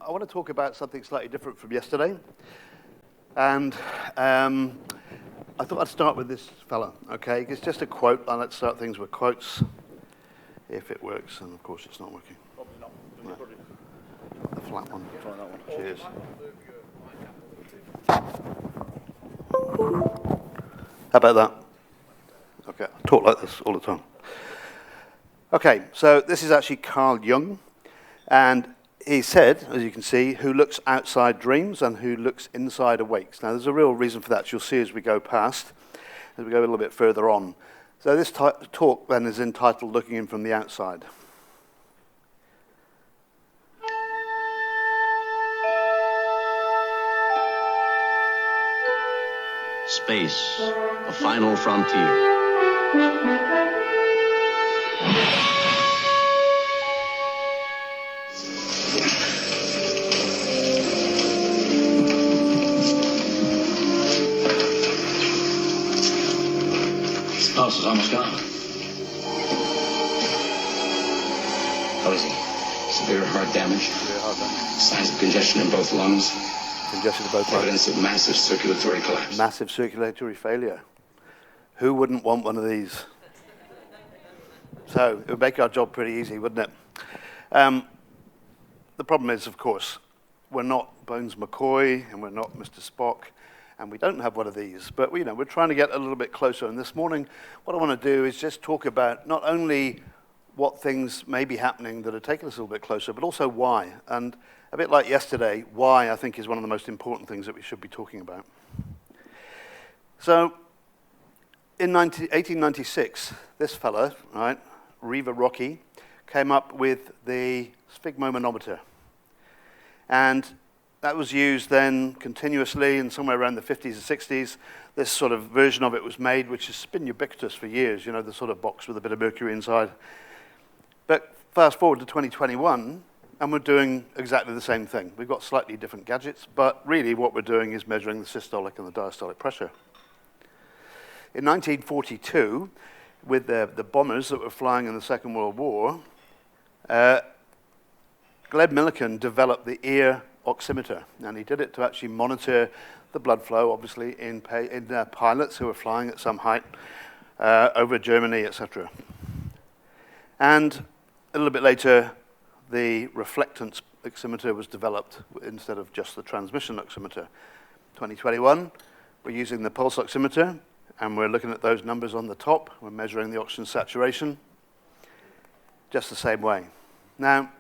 I want to talk about something slightly different from yesterday. And I thought I'd start with this fella, okay? It's just a quote, and let's start things with quotes, if it works, and of course it's not working. Probably not. No. The flat one. Try that one. Cheers. How about that? Okay, I talk like this all the time. Okay, so this is actually Carl Jung, and he said, as you can see, who looks outside dreams and who looks inside awakes. Now, there's a real reason for that. You'll see as we go past, as we go a little bit further on. So this talk then is entitled Looking In From the Outside. Space, a final frontier. Pulse is almost gone. How is he? Severe heart damage. Signs of congestion in both lungs. Congestion in both lungs. Evidence of massive circulatory collapse. Massive circulatory failure. Who wouldn't want one of these? So it would make our job pretty easy, wouldn't it? The problem is, of course, we're not Bones McCoy and we're not Mr. Spock, and we don't have one of these. But we're trying to get a little bit closer. And this morning, what I want to do is just talk about not only what things may be happening that are taking us a little bit closer, but also why. And a bit like yesterday, why I think is one of the most important things that we should be talking about. So in 1896, this fella, right, Reva Rocky, came up with the sphygmomanometer. And that was used then continuously, and somewhere around the 50s and 60s, this sort of version of it was made, which has been ubiquitous for years, the sort of box with a bit of mercury inside. But fast forward to 2021, and we're doing exactly the same thing. We've got slightly different gadgets, but really what we're doing is measuring the systolic and the diastolic pressure. In 1942, with the bombers that were flying in the Second World War, Glenn Millikan developed the ear oximeter, and he did it to actually monitor the blood flow, obviously, in pilots who were flying at some height over Germany, etc. And a little bit later, the reflectance oximeter was developed instead of just the transmission oximeter. 2021, we're using the pulse oximeter, and we're looking at those numbers on the top. We're measuring the oxygen saturation just the same way. Now,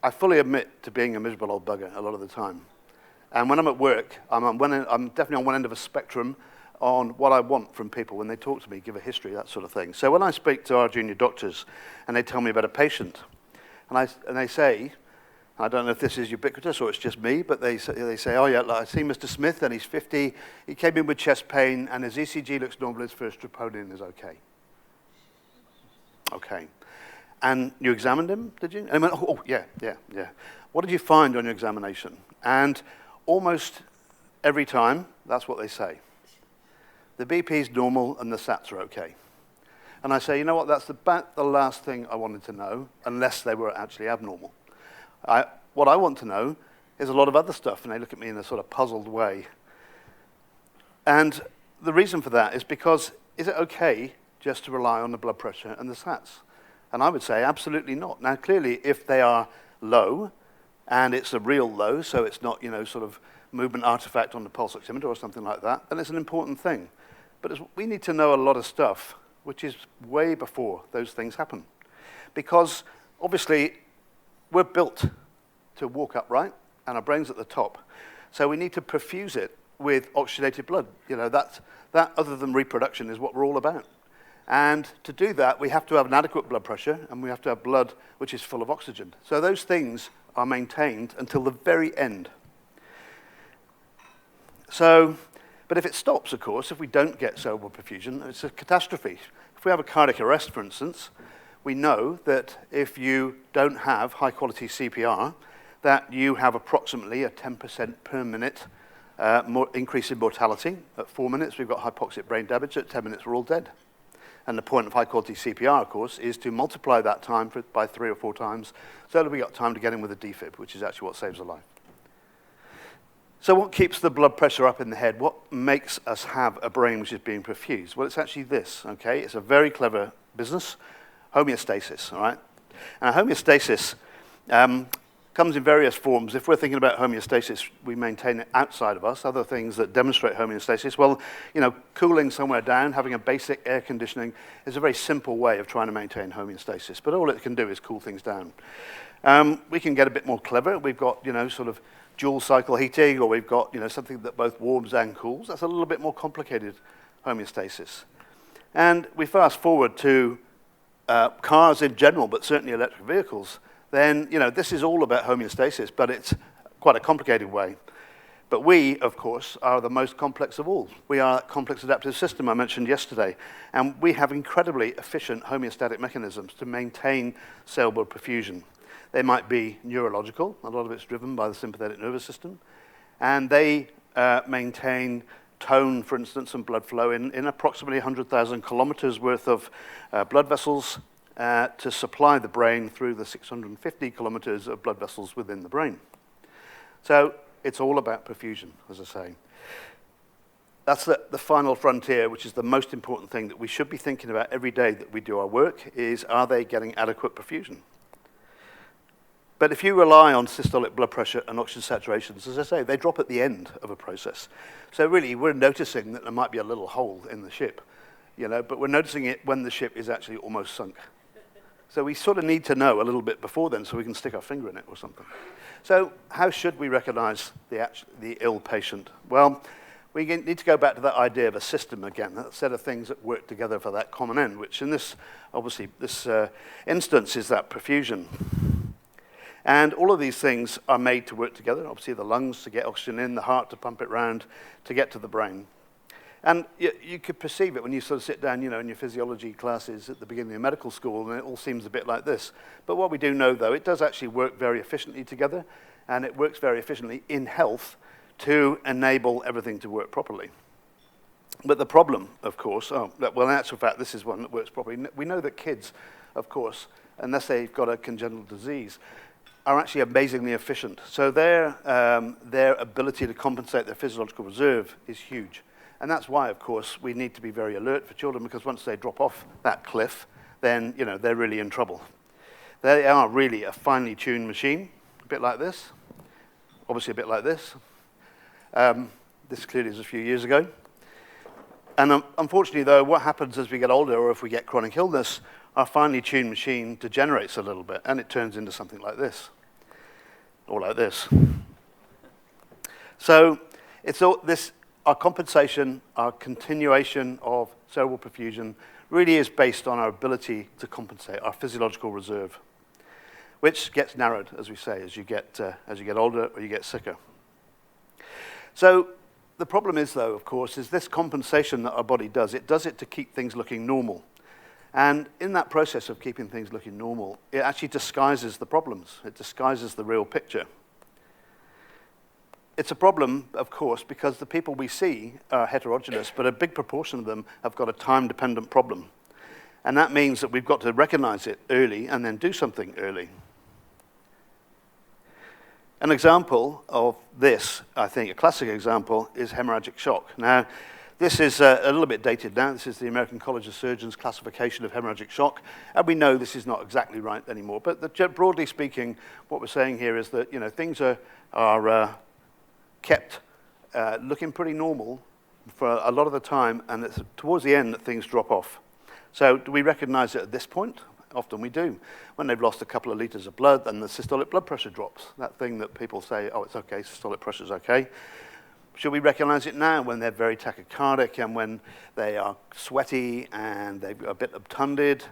I fully admit to being a miserable old bugger a lot of the time. And when I'm at work, I'm definitely on one end of a spectrum on what I want from people when they talk to me, give a history, that sort of thing. So when I speak to our junior doctors and they tell me about a patient, and they say, I don't know if this is ubiquitous or it's just me, but they say, oh yeah, I see Mr. Smith and he's 50, he came in with chest pain and his ECG looks normal, his first troponin is okay. Okay. And you examined him, did you? And I went, oh, yeah. What did you find on your examination? And almost every time, that's what they say. The BP is normal and the SATs are okay. And I say, you know what, that's about the last thing I wanted to know, unless they were actually abnormal. What I want to know is a lot of other stuff, and they look at me in a sort of puzzled way. And the reason for that is because, is it okay just to rely on the blood pressure and the SATs? And I would say absolutely not. Now, clearly, if they are low, and it's a real low, so it's not, sort of movement artifact on the pulse oximeter or something like that, then it's an important thing. But we need to know a lot of stuff, which is way before those things happen. Because, obviously, we're built to walk upright, and our brain's at the top. So we need to perfuse it with oxygenated blood. That, other than reproduction, is what we're all about. And to do that, we have to have an adequate blood pressure, and we have to have blood which is full of oxygen. So those things are maintained until the very end. So, but if it stops, of course, if we don't get cerebral perfusion, it's a catastrophe. If we have a cardiac arrest, for instance, we know that if you don't have high-quality CPR, that you have approximately a 10% per minute increase in mortality. At 4 minutes, we've got hypoxic brain damage. At 10 minutes, we're all dead. And the point of high-quality CPR, of course, is to multiply that time by 3 or 4 times so that we got time to get in with a defib, which is actually what saves a life. So what keeps the blood pressure up in the head? What makes us have a brain which is being perfused? Well, it's actually this, okay? It's a very clever business, homeostasis, all right? And homeostasis comes in various forms. If we're thinking about homeostasis, we maintain it outside of us. Other things that demonstrate homeostasis, well, you know, cooling somewhere down, having a basic air conditioning is a very simple way of trying to maintain homeostasis, but all it can do is cool things down. We can get a bit more clever. We've got, you know, sort of dual cycle heating, or we've got, you know, something that both warms and cools. That's a little bit more complicated homeostasis. And we fast forward to cars in general, but certainly electric vehicles, then, you know, this is all about homeostasis, but it's quite a complicated way. But we, of course, are the most complex of all. We are that complex adaptive system I mentioned yesterday, and we have incredibly efficient homeostatic mechanisms to maintain cell blood perfusion. They might be neurological, a lot of it's driven by the sympathetic nervous system, and they maintain tone, for instance, and blood flow in approximately 100,000 kilometers worth of blood vessels to supply the brain through the 650 kilometers of blood vessels within the brain. So it's all about perfusion, as I say. That's the final frontier, which is the most important thing that we should be thinking about every day that we do our work, is are they getting adequate perfusion? But if you rely on systolic blood pressure and oxygen saturations, as I say, they drop at the end of a process. So really, we're noticing that there might be a little hole in the ship, you know, but we're noticing it when the ship is actually almost sunk. So we sort of need to know a little bit before then so we can stick our finger in it or something. So how should we recognize the ill patient? Well, we need to go back to that idea of a system again, that set of things that work together for that common end, which in this, obviously, this instance is that perfusion. And all of these things are made to work together. Obviously, the lungs to get oxygen in, the heart to pump it round, to get to the brain. And you could perceive it when you sort of sit down, you know, in your physiology classes at the beginning of medical school, and it all seems a bit like this. But what we do know, though, it does actually work very efficiently together, and it works very efficiently in health to enable everything to work properly. But the problem, of course, well, in actual fact, this is one that works properly. We know that kids, of course, unless they've got a congenital disease, are actually amazingly efficient. So their ability to compensate their physiological reserve is huge. And that's why, of course, we need to be very alert for children, because once they drop off that cliff, then, you know, they're really in trouble. They are really a finely tuned machine, a bit like this, obviously a bit like this. This clearly is a few years ago. And unfortunately, though, what happens as we get older, or if we get chronic illness, our finely tuned machine degenerates a little bit, and it turns into something like this, or like this. So it's all this, our compensation, our continuation of cerebral perfusion really is based on our ability to compensate, our physiological reserve, which gets narrowed, as we say, as you get older or you get sicker. So the problem is, though, of course, is this compensation that our body does, it does it to keep things looking normal. And in that process of keeping things looking normal, it actually disguises the problems. It disguises the real picture. It's a problem, of course, because the people we see are heterogeneous, but a big proportion of them have got a time-dependent problem. And that means that we've got to recognize it early and then do something early. An example of this, I think, a classic example, is hemorrhagic shock. Now, this is a little bit dated now. This is the American College of Surgeons classification of hemorrhagic shock. And we know this is not exactly right anymore. But broadly speaking, what we're saying here is that, you know, things are kept looking pretty normal for a lot of the time, and it's towards the end that things drop off. So do we recognize it at this point? Often we do. When they've lost a couple of liters of blood, then the systolic blood pressure drops. That thing that people say, oh, it's okay, systolic pressure's okay. Should we recognize it now when they're very tachycardic and when they are sweaty and they're a bit obtunded?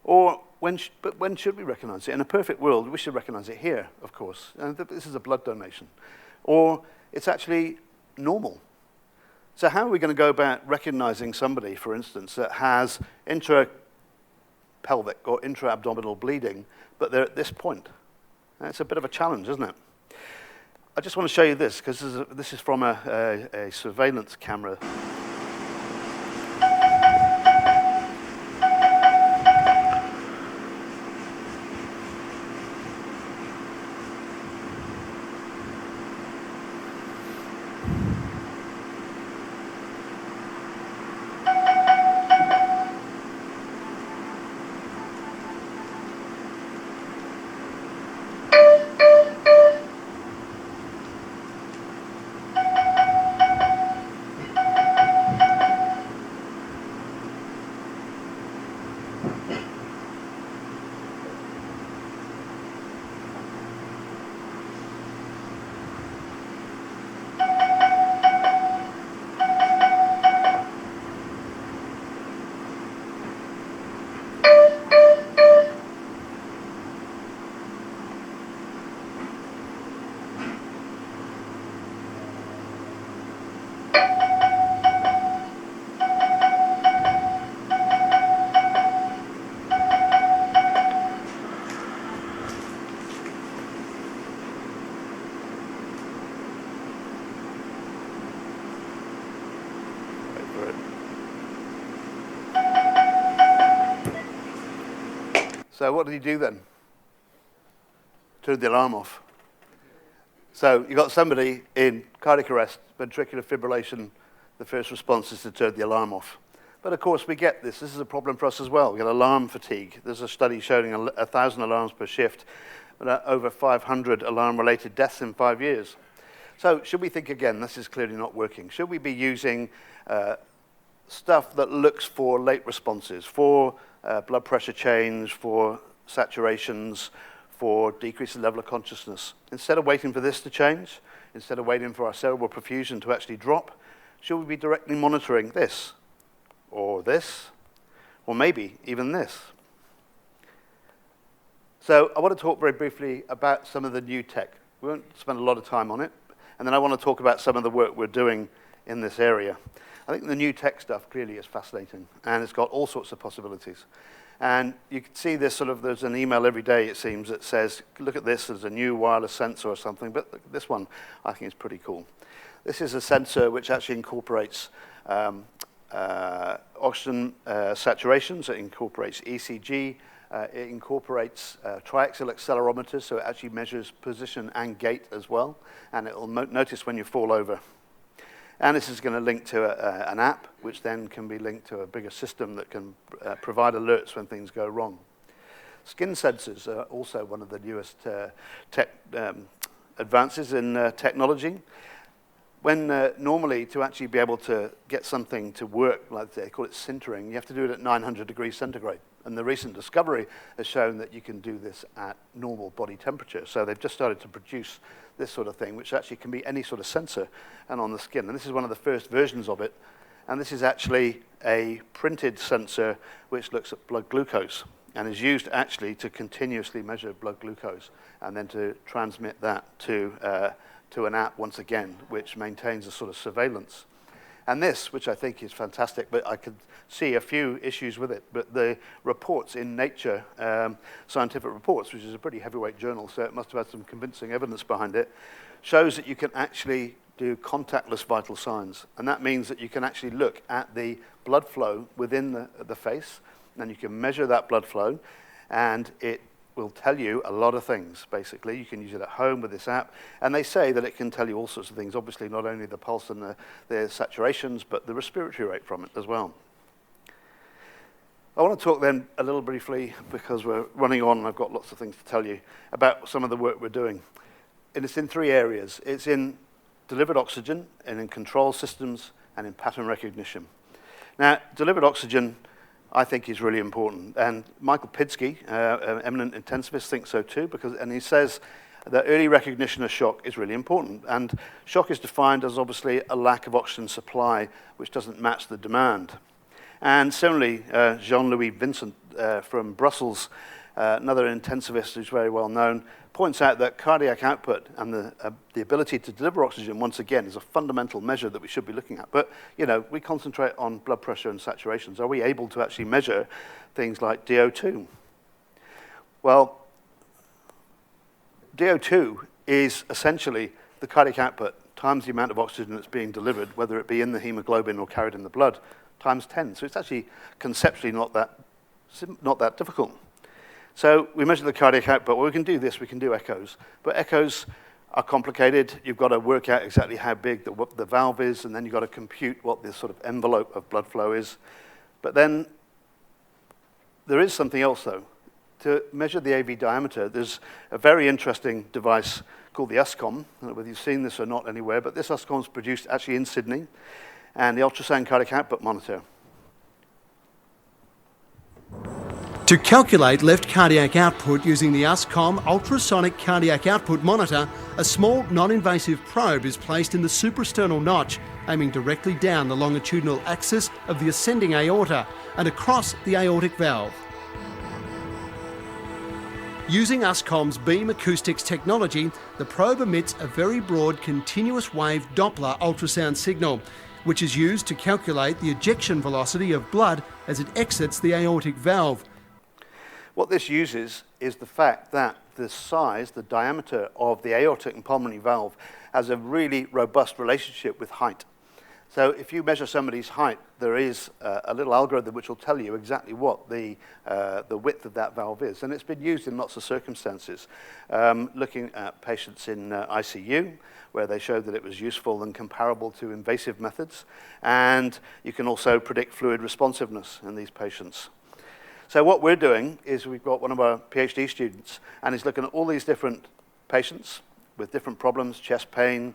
Or when should we recognize it? In a perfect world, we should recognize it here, of course. And this is a blood donation. Or it's actually normal. So how are we going to go about recognizing somebody, for instance, that has intra-pelvic or intra-abdominal bleeding, but they're at this point? And it's a bit of a challenge, isn't it? I just want to show you this, because this is from a surveillance camera. So what did he do then? Turned the alarm off. So you've got somebody in cardiac arrest, ventricular fibrillation, the first response is to turn the alarm off. But of course we get this. This is a problem for us as well. We get alarm fatigue. There's a study showing 1,000 alarms per shift, but over 500 alarm-related deaths in 5 years. So should we think again, this is clearly not working. Should we be using stuff that looks for late responses, for blood pressure change, for saturations, for decrease in level of consciousness? Instead of waiting for this to change, instead of waiting for our cerebral perfusion to actually drop, should we be directly monitoring this, or maybe even this? So I want to talk very briefly about some of the new tech. We won't spend a lot of time on it. And then I want to talk about some of the work we're doing in this area. I think the new tech stuff clearly is fascinating, and it's got all sorts of possibilities. And you can see this there's an email every day, it seems, that says, look at this, there's a new wireless sensor or something, but this one I think is pretty cool. This is a sensor which actually incorporates oxygen saturations, it incorporates ECG, it incorporates triaxial accelerometers, so it actually measures position and gait as well, and it will notice when you fall over. And this is going to link to an app, which then can be linked to a bigger system that can provide alerts when things go wrong. Skin sensors are also one of the newest advances in technology. When normally to actually be able to get something to work, like they call it sintering, you have to do it at 900 degrees centigrade. And the recent discovery has shown that you can do this at normal body temperature. So they've just started to produce this sort of thing, which actually can be any sort of sensor and on the skin. And this is one of the first versions of it. And this is actually a printed sensor which looks at blood glucose and is used actually to continuously measure blood glucose and then to transmit that to an app once again, which maintains a sort of surveillance. And this, which I think is fantastic, but I could see a few issues with it, but the reports in Nature, Scientific Reports, which is a pretty heavyweight journal, so it must have had some convincing evidence behind it, shows that you can actually do contactless vital signs. And that means that you can actually look at the blood flow within the face, and you can measure that blood flow, and it will tell you a lot of things, basically. You can use it at home with this app. And they say that it can tell you all sorts of things, obviously not only the pulse and the saturations, but the respiratory rate from it as well. I want to talk then a little briefly, because we're running on and I've got lots of things to tell you, about some of the work we're doing. And it's in 3 areas. It's in delivered oxygen, and in control systems, and in pattern recognition. Now, delivered oxygen, I think, is really important. And Michael Pidsky, an eminent intensivist, thinks so too, and he says that early recognition of shock is really important. And shock is defined as obviously a lack of oxygen supply which doesn't match the demand. And similarly, Jean-Louis Vincent from Brussels, another intensivist who's very well known, points out that cardiac output and the ability to deliver oxygen, once again, is a fundamental measure that we should be looking at. But, we concentrate on blood pressure and saturations. Are we able to actually measure things like DO2? Well, DO2 is essentially the cardiac output times the amount of oxygen that's being delivered, whether it be in the hemoglobin or carried in the blood, times 10. So it's actually conceptually not that difficult. So we measure the cardiac output. Well, we can do this, we can do echoes. But echoes are complicated. You've got to work out exactly how big the valve is, and then you've got to compute what the sort of envelope of blood flow is. But then there is something else, though. To measure the AV diameter, there's a very interesting device called the USCOM. I don't know whether you've seen this or not anywhere, but this USCOM is produced actually in Sydney, and the ultrasound cardiac output monitor. To calculate left cardiac output using the USCOM ultrasonic cardiac output monitor, a small non-invasive probe is placed in the suprasternal notch, aiming directly down the longitudinal axis of the ascending aorta and across the aortic valve. Using USCOM's beam acoustics technology, the probe emits a very broad continuous wave Doppler ultrasound signal, which is used to calculate the ejection velocity of blood as it exits the aortic valve. What this uses is the fact that the size, the diameter of the aortic and pulmonary valve has a really robust relationship with height. So if you measure somebody's height, there is a little algorithm which will tell you exactly what the width of that valve is. And it's been used in lots of circumstances, looking at patients in ICU, where they showed that it was useful and comparable to invasive methods. And you can also predict fluid responsiveness in these patients. So what we're doing is we've got one of our PhD students, and he's looking at all these different patients with different problems, chest pain,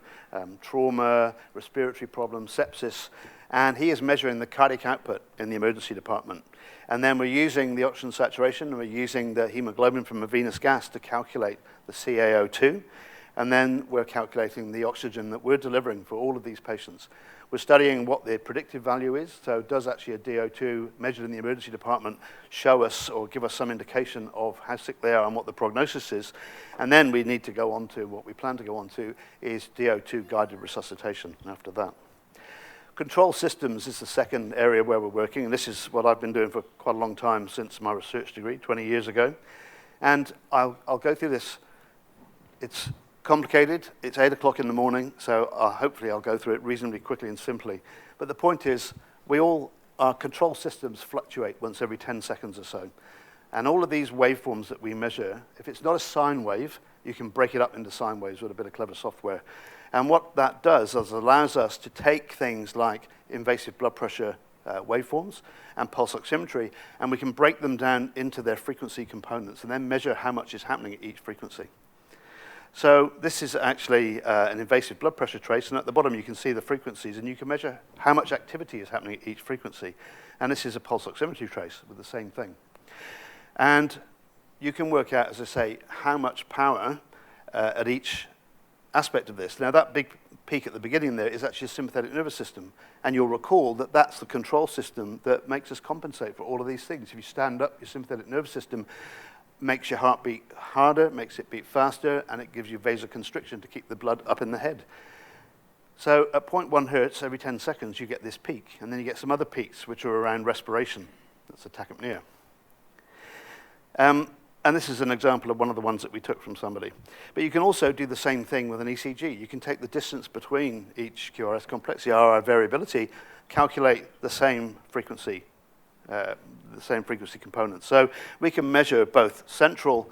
trauma, respiratory problems, sepsis, and he is measuring the cardiac output in the emergency department. And then we're using the oxygen saturation, and we're using the hemoglobin from a venous gas to calculate the CaO2, and then we're calculating the oxygen that we're delivering for all of these patients. We're studying what the predictive value is, so does actually a DO2 measured in the emergency department show us or give us some indication of how sick they are and what the prognosis is. And then we need to go on to, what we plan to go on to, is DO2 guided resuscitation after that. Control systems is the second area where we're working, and this is what I've been doing for quite a long time since my research degree, 20 years ago. And I'll go through this. It's complicated. It's 8 o'clock in the morning, so hopefully I'll go through it reasonably quickly and simply. But the point is, our control systems fluctuate once every 10 seconds or so. And all of these waveforms that we measure, if it's not a sine wave, you can break it up into sine waves with a bit of clever software. And what that does is allows us to take things like invasive blood pressure waveforms and pulse oximetry, and we can break them down into their frequency components and then measure how much is happening at each frequency. So this is actually an invasive blood pressure trace, and at the bottom you can see the frequencies, and you can measure how much activity is happening at each frequency. And this is a pulse oximetry trace with the same thing. And you can work out, as I say, how much power at each aspect of this. Now that big peak at the beginning there is actually a sympathetic nervous system, and you'll recall that that's the control system that makes us compensate for all of these things. If you stand up, your sympathetic nervous system makes your heart beat harder, makes it beat faster, and it gives you vasoconstriction to keep the blood up in the head. So at 0.1 hertz, every 10 seconds, you get this peak, and then you get some other peaks, which are around respiration. That's a tachypnea. And this is an example of one of the ones that we took from somebody. But you can also do the same thing with an ECG. You can take the distance between each QRS complex, the RR variability, calculate the same frequency components. So we can measure both central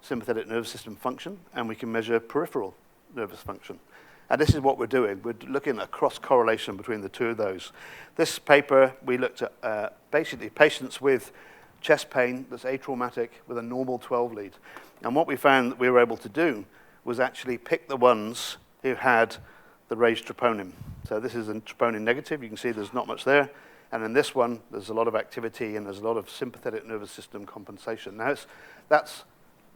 sympathetic nervous system function, and we can measure peripheral nervous function. And this is what we're doing. We're looking at cross-correlation between the two of those. This paper, we looked at basically patients with chest pain that's atraumatic with a normal 12 lead. And what we found that we were able to do was actually pick the ones who had the raised troponin. So this is a troponin negative. You can see there's not much there. And in this one, there's a lot of activity and there's a lot of sympathetic nervous system compensation. Now, that's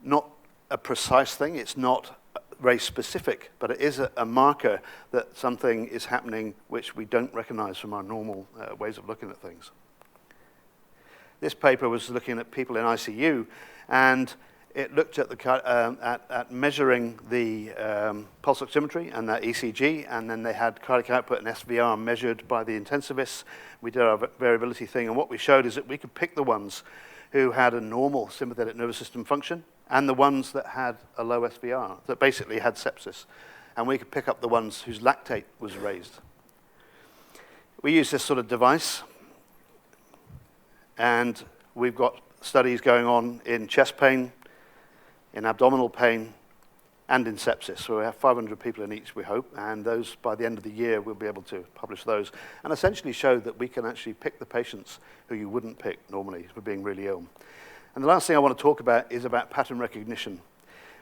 not a precise thing. It's not race specific, but it is a marker that something is happening which we don't recognize from our normal ways of looking at things. This paper was looking at people in ICU, and it looked at at measuring the pulse oximetry and that ECG, and then they had cardiac output and SVR measured by the intensivists. We did our variability thing, and what we showed is that we could pick the ones who had a normal sympathetic nervous system function and the ones that had a low SVR, that basically had sepsis. And we could pick up the ones whose lactate was raised. We use this sort of device, and we've got studies going on in chest pain, in abdominal pain, and in sepsis. So we have 500 people in each, we hope, and those, by the end of the year, we'll be able to publish those and essentially show that we can actually pick the patients who you wouldn't pick normally for being really ill. And the last thing I want to talk about is about pattern recognition.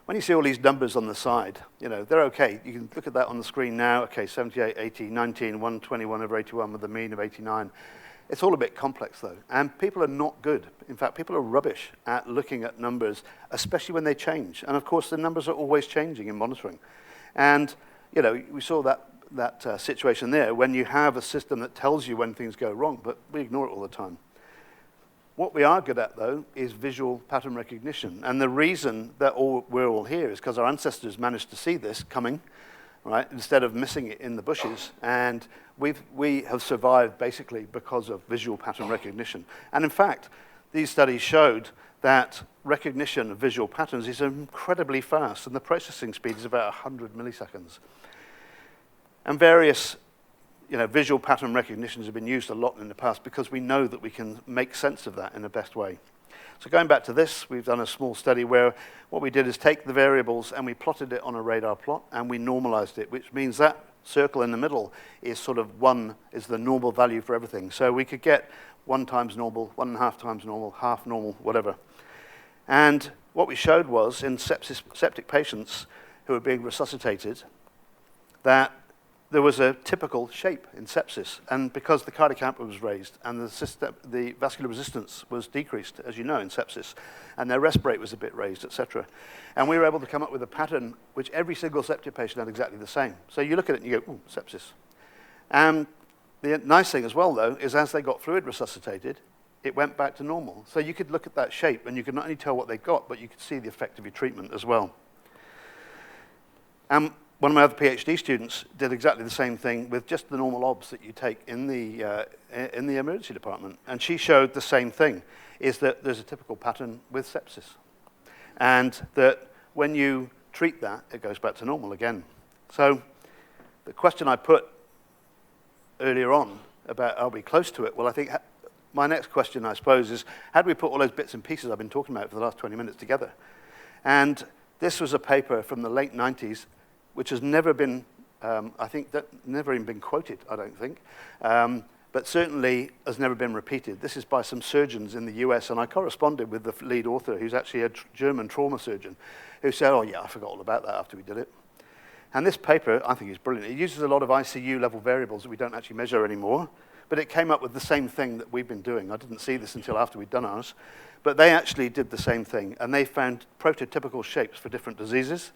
When you see all these numbers on the side, you know, they're okay. You can look at that on the screen now. Okay, 78, 80, 19, 121 over 81 with a mean of 89. It's all a bit complex, though, and people are not good. In fact, people are rubbish at looking at numbers, especially when they change. And of course, the numbers are always changing in monitoring. And you know, we saw that situation there when you have a system that tells you when things go wrong, but we ignore it all the time. What we are good at, though, is visual pattern recognition. And the reason that we're all here is because our ancestors managed to see this coming, right, instead of missing it in the bushes. And we have survived basically because of visual pattern recognition. And in fact, these studies showed that recognition of visual patterns is incredibly fast, and the processing speed is about 100 milliseconds. And various visual pattern recognitions have been used a lot in the past because we know that we can make sense of that in the best way. So going back to this, we've done a small study where what we did is take the variables and we plotted it on a radar plot and we normalized it, which means that circle in the middle is sort of is the normal value for everything. So we could get 1 times normal, 1.5 times normal, half normal, whatever. And what we showed was in septic patients who were being resuscitated that there was a typical shape in sepsis, and because the cardiac output was raised and the vascular resistance was decreased, as you know, in sepsis, and their rest rate was a bit raised, etc. And we were able to come up with a pattern which every single septic patient had exactly the same. So you look at it and you go, ooh, sepsis. And the nice thing as well, though, is as they got fluid resuscitated, it went back to normal. So you could look at that shape and you could not only tell what they got, but you could see the effect of your treatment as well. One of my other PhD students did exactly the same thing with just the normal obs that you take in the emergency department. And she showed the same thing, is that there's a typical pattern with sepsis. And that when you treat that, it goes back to normal again. So the question I put earlier on about are we close to it? Well, I think my next question, I suppose, is how do we put all those bits and pieces I've been talking about for the last 20 minutes together? And this was a paper from the late 90s, which has never been, I think, never even been quoted, I don't think, but certainly has never been repeated. This is by some surgeons in the US, and I corresponded with the lead author, who's actually a German trauma surgeon, who said, oh yeah, I forgot all about that after we did it. And this paper, I think, is brilliant. It uses a lot of ICU level variables that we don't actually measure anymore, but it came up with the same thing that we've been doing. I didn't see this until after we'd done ours, but they actually did the same thing, and they found prototypical shapes for different diseases.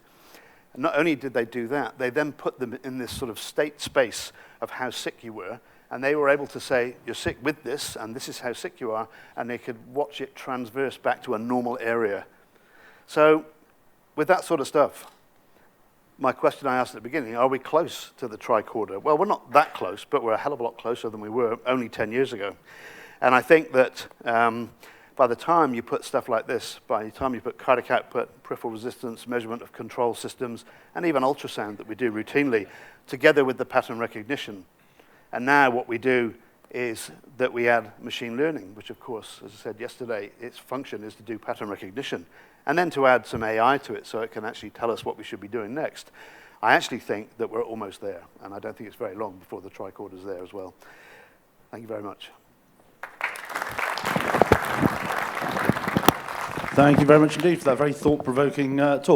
And not only did they do that, they then put them in this sort of state space of how sick you were, and they were able to say, you're sick with this, and this is how sick you are, and they could watch it transverse back to a normal area. So with that sort of stuff, my question I asked at the beginning, are we close to the tricorder? Well, we're not that close, but we're a hell of a lot closer than we were only 10 years ago. And I think that by the time you put stuff like this, by the time you put cardiac output, peripheral resistance, measurement of control systems, and even ultrasound that we do routinely, together with the pattern recognition, and now what we do is that we add machine learning, which of course, as I said yesterday, its function is to do pattern recognition, and then to add some AI to it so it can actually tell us what we should be doing next. I actually think that we're almost there, and I don't think it's very long before the tricorder's there as well. Thank you very much. Thank you very much indeed for that very thought-provoking talk.